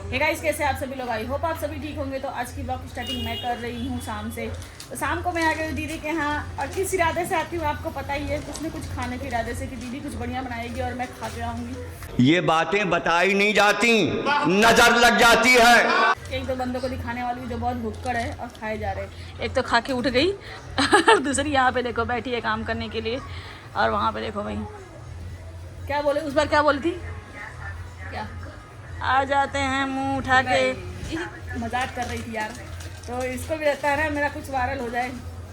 Hey guys, कैसे आप सभी लोग? आई होप आप सभी ठीक होंगे। तो आज की ब्लॉग की स्टार्टिंग मैं कर रही हूँ शाम से। तो शाम को मैं आ गई दीदी के यहाँ, और किस इरादे से आती हूँ आपको पता ही है, कुछ न कुछ खाने के इरादे से कि दीदी कुछ बढ़िया बनाएगी और मैं खा के आऊँगी। ये बातें बताई नहीं जाती, नजर लग जाती है। एक दो बंदों को दिखाने वाली जो बहुत भुक्कड़ है और खाए जा रहे हैं। एक तो खा के उठ गई दूसरी यहाँ पे देखो बैठी है काम करने के लिए, और वहाँ पे देखो भाई क्या बोले, उस बार क्या बोली थी, क्या आ जाते हैं मुंह उठा के। मजाक कर रही थी यार। तो इसको भी रहता है ना मेरा कुछ वायरल हो जाए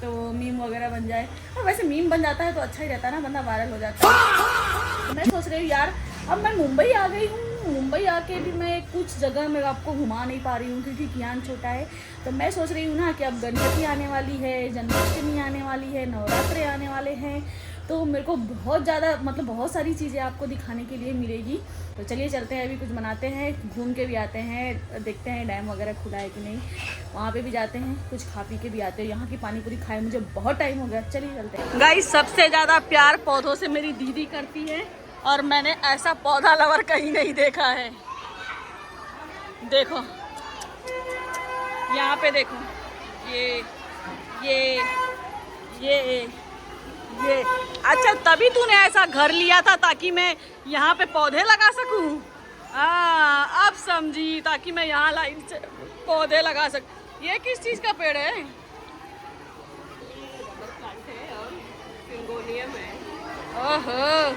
तो मीम वगैरह बन जाए। और वैसे मीम बन जाता है तो अच्छा ही रहता है ना, बंदा वायरल हो जाता है। तो मैं सोच रही हूँ यार, अब मैं मुंबई आ गई हूँ, मुंबई आके भी मैं कुछ जगह में आपको घुमा नहीं पा रही हूँ क्योंकि कियान छोटा है। तो मैं सोच रही हूँ ना कि अब गणपति आने वाली है, जन्माष्टमी आने वाली है, नवरात्रि आने वाले हैं, तो मेरे को बहुत ज़्यादा मतलब बहुत सारी चीज़ें आपको दिखाने के लिए मिलेगी। तो चलिए चलते हैं, अभी कुछ बनाते हैं, घूम के भी आते हैं, देखते हैं डैम वगैरह खुला है कि नहीं, वहाँ पे भी जाते हैं, कुछ खा पी के भी आते हैं। यहाँ की पानी पूरी खाए मुझे बहुत टाइम हो गया। चलिए चलते हैं। गाइस, सबसे ज़्यादा प्यार पौधों से मेरी दीदी करती है, और मैंने ऐसा पौधा लवर कहीं नहीं देखा है। देखो यहाँ पे देखो, ये अच्छा, तभी तूने ऐसा घर लिया था ताकि मैं यहाँ पे पौधे लगा सकूँ। अब समझी, ताकि मैं यहाँ लाइन से पौधे लगा सकूँ। ये किस चीज़ का पेड़ है? ओहो,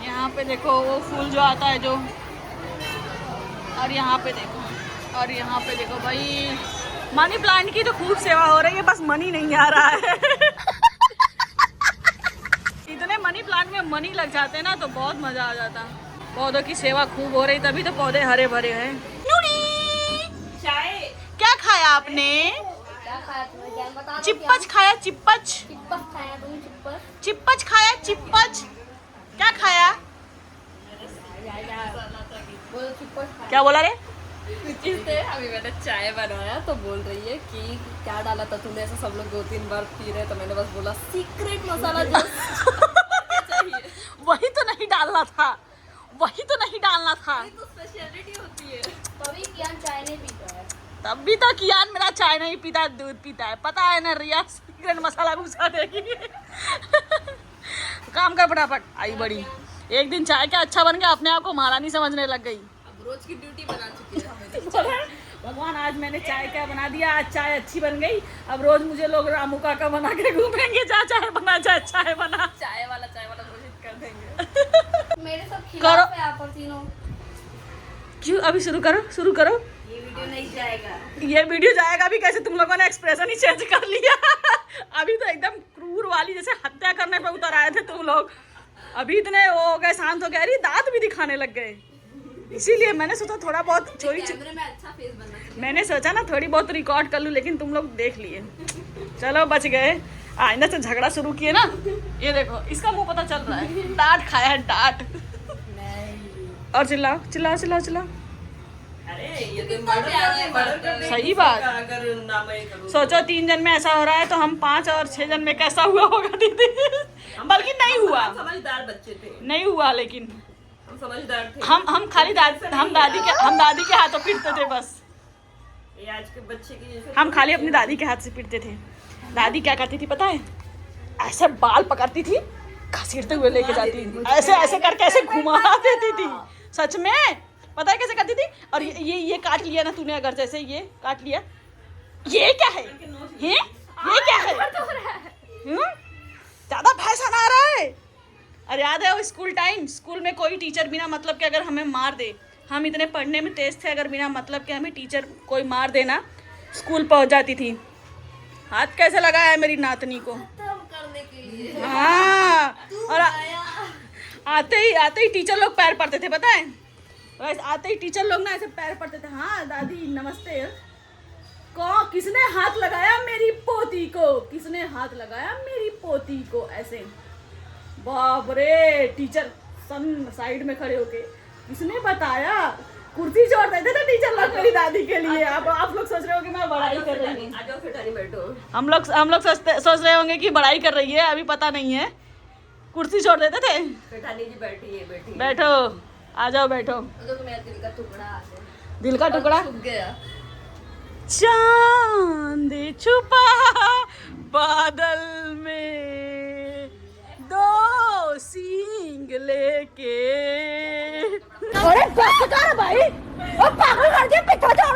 यहाँ पे देखो वो फूल जो आता है जो, और यहाँ पे देखो, और यहाँ पे देखो भाई मनी प्लांट की तो खूब सेवा हो रही है, बस मनी नहीं आ रहा है इतने मनी प्लांट में मनी लग जाते हैं ना तो बहुत मजा आ जाता। पौधों की सेवा खूब हो रही, तभी तो पौधे हरे भरे हैं। चाय क्या खाया आपने? चिप्पच खाया, चिप्पच चिप्पच खाया, चिप्पच क्या खाया? क्या बोला रे? अभी मैंने चाय बनाया तो बोल रही है कि क्या डाला था तूने, ऐसा सब लोग 2-3 बार पी रहे, तो मैंने बस बोला सीक्रेट मसाला चाहिए। वही तो नहीं डालना था, वही तो नहीं डालना था। तो स्पेशलिटी होती है। तभी कियान चाय नहीं पीता है। तब भी तो कियान मेरा चाय नहीं पीता, दूध पीता है। पता है ना रिया, सीक्रेट मसाला घुसा देगी काम कर फटाफट। आई बड़ी, एक दिन चाय क्या अच्छा बन गया, अपने आप को महारानी समझने लग गई। अब रोज की ड्यूटी बना चुकी है भगवान, आज मैंने चाय क्या बना दिया, आज चाय अच्छी बन गई। अब रोज मुझे लोग रामू काका बना के घूमेंगे, जा चाय बना, जा चाय बना। चाय वाला घोषित कर देंगे। मेरे सब खिलाफ है आप तीनों। क्यों? अभी शुरू करो, शुरू करो। ये वीडियो नहीं जाएगा। ये वीडियो जाएगा भी कैसे? तुम लोगों ने एक्सप्रेशन ही चेंज कर लिया अभी तो एकदम क्रूर वाली जैसे हत्या करने पे उतर आए थे तुम लोग, अभी इतने वो हो गए, शांत हो गए, अरे दांत भी दिखाने लग गए। इसीलिए मैंने सोचा थोड़ा बहुत कैमरे में अच्छा फेस बनना चाहिए। मैंने सोचा ना थोड़ी बहुत रिकॉर्ड कर लूँ, लेकिन तुम लोग देख लिए। चलो बच गए। आइंदा से झगड़ा शुरू किए ना, ये देखो इसका मुंह पता चल रहा है, डांट खाया है, डांट। और चिल्लाओ चिल्लाओ चिल्लाओ चिल्लाओ। अरे ये तो मर्डर सही बात। अगर ना मैं करूं, सोचो 3 जन में ऐसा हो रहा है तो हम 5 और 6 जन में कैसा हुआ होगा दीदी? बल्कि नहीं हुआ, समझदार बच्चे थे, नहीं हुआ, लेकिन हम समझदार थे। हम खाली हम दादी के हाथों पीटते थे बस। ये आज के बच्चे की जैसे हम खाली अपनी दादी के हाथ से पीटते थे। दादी क्या करती थी पता है? ऐसे बाल पकड़ती थी, घसीटते हुए लेके जाती थी, ऐसे ऐसे करके ऐसे घुमा देती थी। सच में पता है कैसे करती थी? और ये काट लिया ना तूने, अगर जैसे ये काट लिया, ये क्या है? हैं? ये क्या है? ज्यादा फैशन आ रहा है। अरे याद है वो स्कूल टाइम, स्कूल में कोई टीचर बिना मतलब के अगर हमें मार दे, हम इतने पढ़ने में तेज थे, अगर बिना मतलब के हमें टीचर कोई मार देना, स्कूल पहुंच जाती थी। हाथ कैसे लगाया है मेरी नातनी को करने के लिए। हाँ, और आते ही टीचर लोग पैर पड़ते थे, पता है? वैसे आते ही टीचर लोग ना ऐसे पैर पड़ते थे। हाँ दादी नमस्ते। किसने हाथ लगाया मेरी पोती को? किसने हाथ लगाया मेरी पोती को? ऐसे बाप रे, टीचर सन साइड में खड़े होके, किसने बताया? कुर्सी छोड़ देते थे टीचर लोग मेरी दादी के लिए। अब आप लोग सोच रहे हो कि मैं बड़ाई कर रही हूँ। आज फिटानी बैठो। हम लोग सोच रहे होंगे कि बड़ाई कर रही है, अभी पता नहीं है। कुर्सी छोड़ देते थे। फिटानी जी बैठी है, बैठी बैठो, आ जाओ बैठो। तो तुम्हें दिल का टुकड़ा आ जाए। दिल का टुकड़ा छुप गया। चांद छुपा बादल में दो सींग लेके। अरे बस कर भाई, ओ पागल कर दिया पिता जा।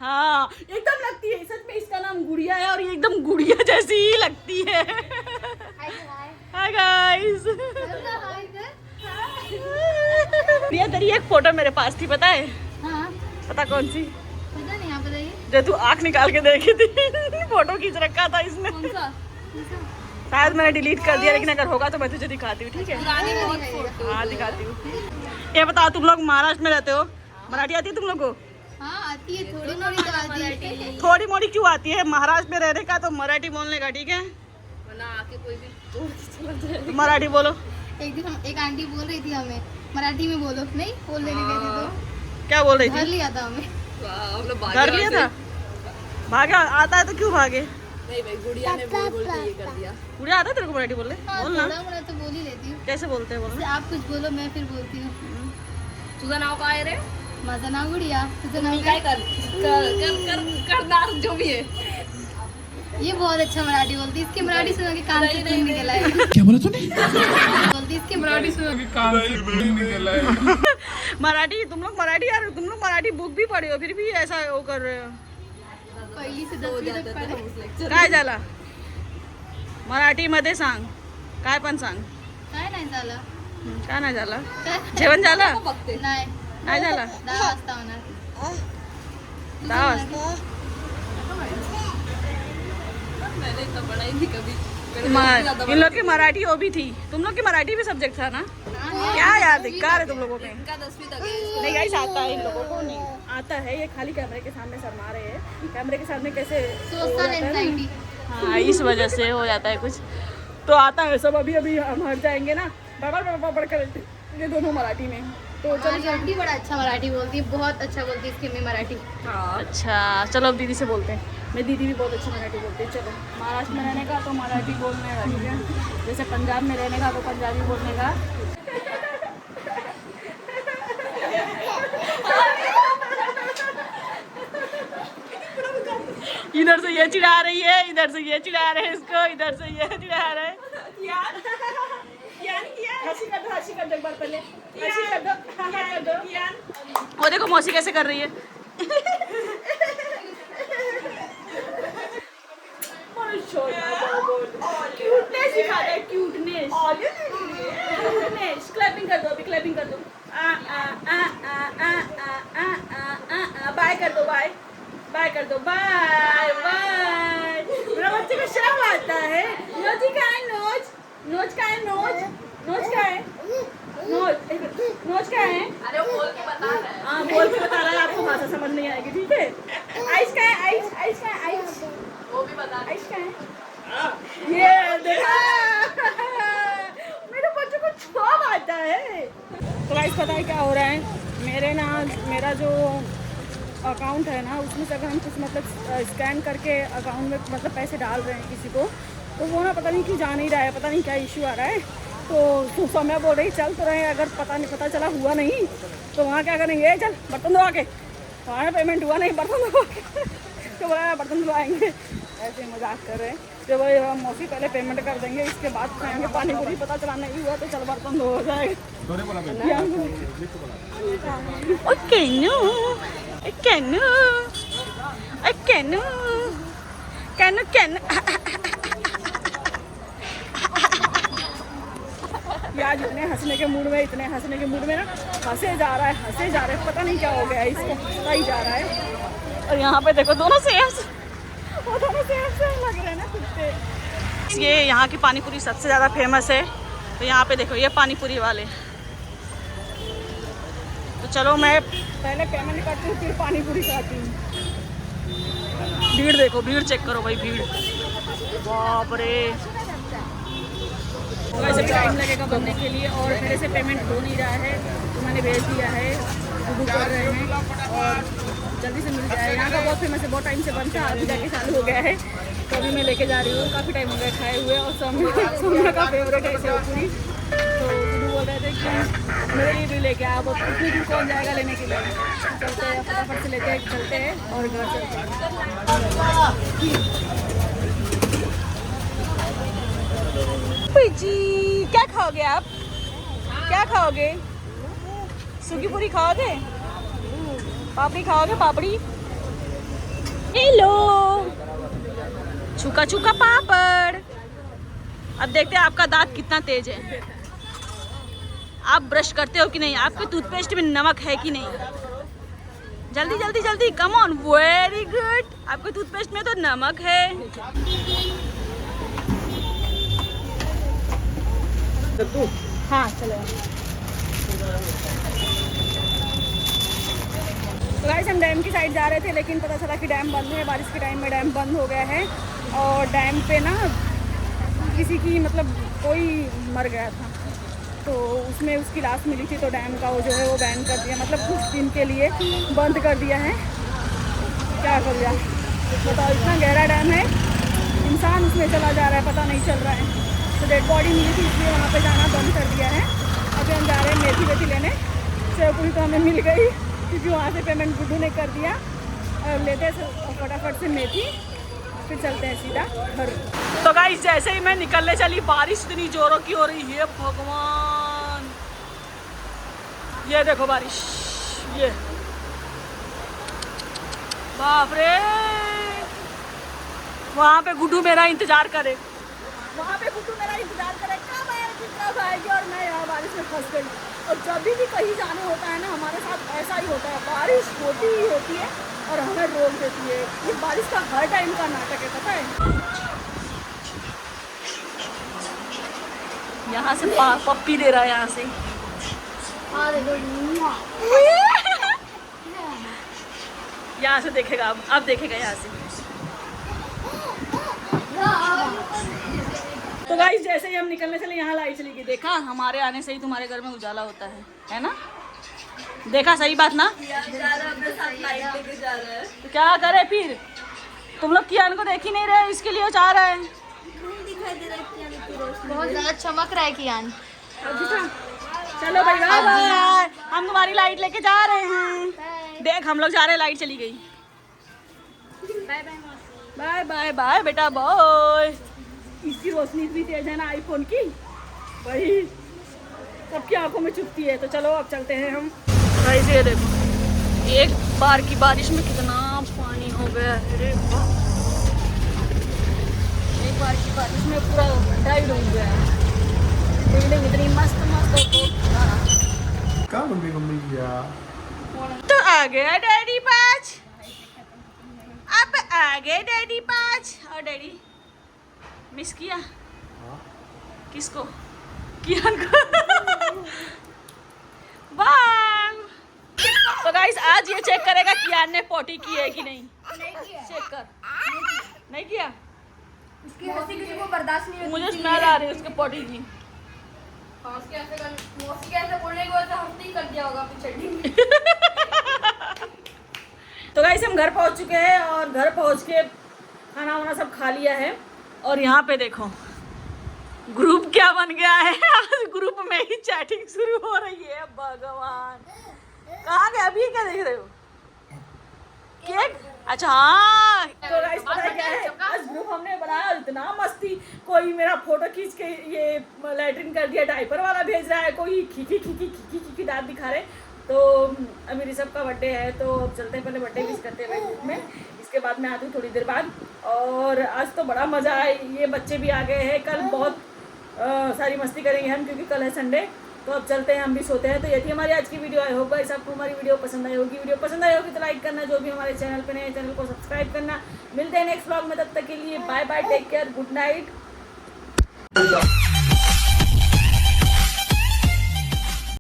हाँ एकदम लगती है, सच में इसका नाम गुड़िया है और ये एकदम गुड़िया जैसी ही लगती है। हाय गाइस, प्रिया तेरी एक फोटो मेरे पास थी, पता है? हाँ पता कौन सी? पता नहीं, आप बताइए जो तू आँख निकाल के देखी थी। फोटो खींच रखा था इसने। कौन सा? शायद मैंने डिलीट कर दिया, लेकिन अगर होगा तो मैं तुझे दिखाती हूँ, ठीक है? पुरानी बहुत फोटो। हाँ दिखाती हूँ। ये बताओ, तुम लोग महाराष्ट्र में रहते हो, मराठी आती है तुम लोग को? हाँ आती है, थोड़ी थोड़ी तो आती है। थोड़ी मोड़ी क्यों आती है? महाराष्ट्र में रहने का तो मराठी बोलने का, ठीक है? वरना आके कोई भी तोड़ के चला जाए। तो मराठी बोलो। एक दिन एक आंटी बोल रही थी हमें मराठी में बोलो, नहीं बोलने नहीं देती तो क्या बोल रही घर थी? लिया था हमें। वाह, हम लोग भागे घर लिया वहाँ था? भागा आता है तो क्यों भागे? से। नहीं भाई, गुड़िया ने बोल बोल के ये कर दिया। पूरा आता है तेरे को मराठी बोलने? हाँ बोल ना। थोड़ा मोड़ा तो बोल ही लेती हूँ। कैसे बोलते हैं बोलो? जैसे आप कुछ बोलो मैं फिर बोलती हूँ। तुझं नाव काय रे? माझं नाव गुड़िया, तुझं नाव मी काय? काय करणार जो भी है। ये बहुत अच्छा मराठी बोलती है, इसकी मराठी सुन के कान से खून निकला है। क्या बोला तूने? बोलती है, इसकी मराठी सुन मराठी, तुम लोग मराठी यार, तुम लोग मराठी बुक भी पढ़े हो, फिर भी ऐसा वो कर रहे हो। पहिली से 10वी तक पढ़े। काय झाला? मराठी मध्ये सांग, काय पण सांग. काय नाही झालं? काय नाही झालं? काय? जेवण झालं? बघते नाही, नाही झालं? 10 वाजता होणार. 10 वाजता. मैंने इतना पढ़ा ही नहीं कभी। इन लोग की मराठी वो भी थी, तुम लोग की मराठी भी सब्जेक्ट था ना? क्या यार धिक्कार है तुम लोगों में। इनका 10वीं तक है। नहीं गाइस, आता है इन लोगों को, नहीं आता है, ये खाली कैमरे के सामने शर्मा रहे हैं। कैमरे के सामने कैसे हो सोशल जाता है ना? एंजाइटी। हाँ इस वजह से हो जाता है कुछ, तो आता है सब। अभी अभी हम हट जाएंगे ना, बड़ कर ये दोनों मराठी में, तो हमारी चलो। आंटी बड़ा अच्छा मराठी बोलती है, बहुत अच्छा बोलती है इसकी मम्मी मराठी। अच्छा चलो अब दीदी से बोलते हैं। मेरी दीदी भी बहुत अच्छी मराठी बोलती है। चलो, महाराष्ट्र में रहने का तो मराठी बोलने का, ठीक है? जैसे पंजाब में रहने का तो पंजाबी बोलने का। इधर से ये चिढ़ा रही है, इधर से ये चिढ़ा रहे हैं इसको, इधर से ये चिढ़ा रहे हैं। हंसी कर दो एक बार पहले, हंसी कर दो, हाँ कर दो। वो देखो मौसी कैसे कर रही है। क्यूटनेस सिखा रहे, क्यूटनेस। क्लैपिंग कर दो, अभी क्लैपिंग कर दो। बाय कर दो, बाय बाय कर दो, बाय बाय। मेरा बच्चे को शर्म आता है। नोच का है, नोच नोच का है, नोच नोच का है, नोच नोच का है। अरे वो बोल के बता रहा है। हाँ बोल के बता रहा है, आपको भाषा समझ नहीं आएगी, ठीक है? आइस का है, आइस आइस का है, आइस वो भी बता रहा है। आइस का है। ये देखा, मेरे बच्चों को छुप आता है। तो गाइस पता है क्या हो रहा है? मेरा जो अकाउंट है ना, उसमें से अगर हम कुछ मतलब स्कैन करके अकाउंट में मतलब पैसे डाल रहे हैं किसी को, तो वो ना पता नहीं क्यों जा नहीं रहा है, पता नहीं क्या इश्यू आ रहा है। तो समय बोल रही चल तो रहे, अगर पता चला हुआ नहीं तो वहाँ क्या करेंगे? चल बर्तन धोआ के, वहाँ पेमेंट हुआ नहीं, बर्तन धोआ के। तो बोला बर्तन धोआएंगे, ऐसे मजाक कर रहे हैं। तो भाई हम मौसी पहले पेमेंट कर देंगे, इसके बाद खाएंगे पानी पूरी। पता चला नहीं हुआ तो चल बर्तन धो जाएगा। ओके नो कैनो कैनो कैनो कैनो। आज इतने हंसने के मूड में ना हंसे जा रहा है, पता नहीं क्या हो गया है इसको, पता ही जा रहा है। और यहाँ पे देखो दोनों सेम लग रहे हैं ना कुत्ते। ये यहाँ की पानी पूरी सबसे ज़्यादा फेमस है, तो यहाँ पे देखो ये पानी पूरी वाले। तो चलो मैं पहले पेमेंट करती हूँ, फिर पानी पूरी खाती हूँ। भीड़ देखो, भीड़ चेक करो भाई, भीड़ बाप रे। वैसे भी टाइम लगेगा बनने के लिए, और मेरे से पेमेंट हो नहीं रहा है, तो मैंने भेज दिया है, बुक कर रहे हैं और जल्दी से मिल जाए। यहाँ का बहुत फेमस है, बहुत टाइम से बनता है, अभी जाके चालू हो गया है। तो अभी मैं लेके जा रही हूँ, काफ़ी टाइम हो गया खाए हुए। और सोमना का फेवरेट है इसे पूरी। तो गुरु बोल रहे थे आइसक्रीम मेरे लिए भी लेके आया, वो इतनी दूर कौन जाएगा लेने के लिए। चलते हैं फटाफट से लेके चलते हैं और घर चलते हैं। जी क्या खाओगे आप, क्या खाओगे? सूखी पूरी खाओगे, पापड़ी खाओगे, पापड़ी? हेलो, छुका छुका पापड़। अब देखते हैं आपका दांत कितना तेज है, आप ब्रश करते हो कि नहीं, आपके टूथपेस्ट में नमक है कि नहीं? जल्दी जल्दी जल्दी, कम ऑन, वेरी गुड। आपके टूथपेस्ट में तो नमक है। हाँ चलो। तो गाइस हम डैम की साइड जा रहे थे, लेकिन पता चला कि डैम बंद है, बारिश के टाइम में डैम बंद हो गया है। और डैम पे ना किसी की मतलब कोई मर गया था, तो उसमें उसकी लाश मिली थी, तो डैम का वो जो है वो बैन कर दिया, मतलब कुछ दिन के लिए बंद कर दिया है। क्या कर दिया बताओ, इतना गहरा डैम है, इंसान उसमें चला जा रहा है, पता नहीं चल रहा है। तो डेड बॉडी मिली थी, इसलिए वहाँ पे जाना बंद कर दिया है। अभी हम जा रहे हैं मेथी वेथी लेने। सेव पूरी तो हमें मिल गई, क्योंकि वहाँ से पेमेंट गुड्डू ने कर दिया। और लेते फटाफट से मेथी, फिर चलते हैं सीधा घर। तो गाइस जैसे ही मैं निकलने चली, बारिश इतनी जोरों की हो रही है, भगवान। ये देखो बारिश, ये बाप रे। वहाँ पे गुड्डू मेरा इंतजार करे, वहाँ पे गुड्डू मेरा इंतजार करे कब आएगी कब आएगी, और मैं यहाँ बारिश में फंस गई। और जब भी कहीं जाना होता है ना, हमारे साथ ऐसा ही होता है, बारिश होती ही होती है और हमें रोक देती है। ये बारिश का हर टाइम का नाटक है, पता है। यहाँ से पप्पी दे रहा है, यहाँ से यहाँ से देखेगा, अब देखेगा यहाँ से। तो गाइस जैसे ही हम निकलने चले, यहाँ लाइट चली गई। देखा, हमारे आने से ही तुम्हारे घर में उजाला होता है ना? देखा, सही बात ना? तो क्या करे फिर, तुम लोग कियान को देख ही नहीं रहे, इसके लिए चाह रहे हैं। बहुत ज्यादा चमक रहा है कियान। चलो भाई बाय बाय, हम तुम्हारी लाइट लेके जा रहे हैं। देख हम लोग जा रहे हैं, लाइट चली गई। बाय बाय बाय बेटा बाय। इसकी रोशनी इतनी तेज है ना आईफोन की, वही सबकी आंखों में चुभती है। तो चलो अब चलते हैं हम। गाइस ये देखो, एक बार की बारिश में कितना पानी हो गया है, अरे वाह। एक बार की बारिश में पूरा गड्ढा ही डूब गया है। बिल्डिंग इतनी मस्त मस्त तो आ गया डैडी पाँच, अब आ गए डैडी पाँच। और डैडी मिस किया किसको? कियान को। बाय। तो गाइस आज ये चेक करेगा कियान ने पोटी की है कि नहीं। चेक कर, नहीं किया। उसकी हंसी किसी को बर्दाश्त नहीं होती। मुझे स्मेल आ रही है उसके पोटी की। मौसी कैसे बोलने को ऐसा हंसी कर दिया होगा अपनी चड्डी। तो गाइस हम घर पहुंच चुके हैं, और घर पहुंच के खाना वाना सब खा लिया है। और यहाँ पे देखो ग्रुप क्या बन गया है। आज ग्रुप में ही चैटिंग शुरू हो रही है। भगवान, कहाँ गए अभी? क्या देख रहे हो? केक? अच्छा हाँ। तो गाइस पता है क्या है, आज ग्रुप हमने बनाया, इतना मस्ती। कोई मेरा फोटो खींच के ये लैट्रिन कर दिया, डायपर वाला भेज रहा है, कोई खीखी खीखी खीखी खीखी दांत दिखा रहे। तो अभी ऋषभ का बर्थडे है, तो अब चलते हैं, पहले बर्थडे विश करते हैं ग्रुप में, इसके बाद मैं आती हूँ थोड़ी देर बाद। और आज तो बड़ा मज़ा है, ये बच्चे भी आ गए हैं। कल बहुत सारी मस्ती करेंगे हम, क्योंकि कल है संडे। तो अब चलते हैं, हम भी सोते हैं। तो ये थी हमारी आज की वीडियो। आई होप गाइस आपको हमारी वीडियो पसंद आई होगी। वीडियो पसंद आई होगी तो लाइक करना, जो भी हमारे चैनल पे नए चैनल को सब्सक्राइब करना। मिलते हैं नेक्स्ट व्लॉग में, तब तक के लिए bye bye, take care, good night.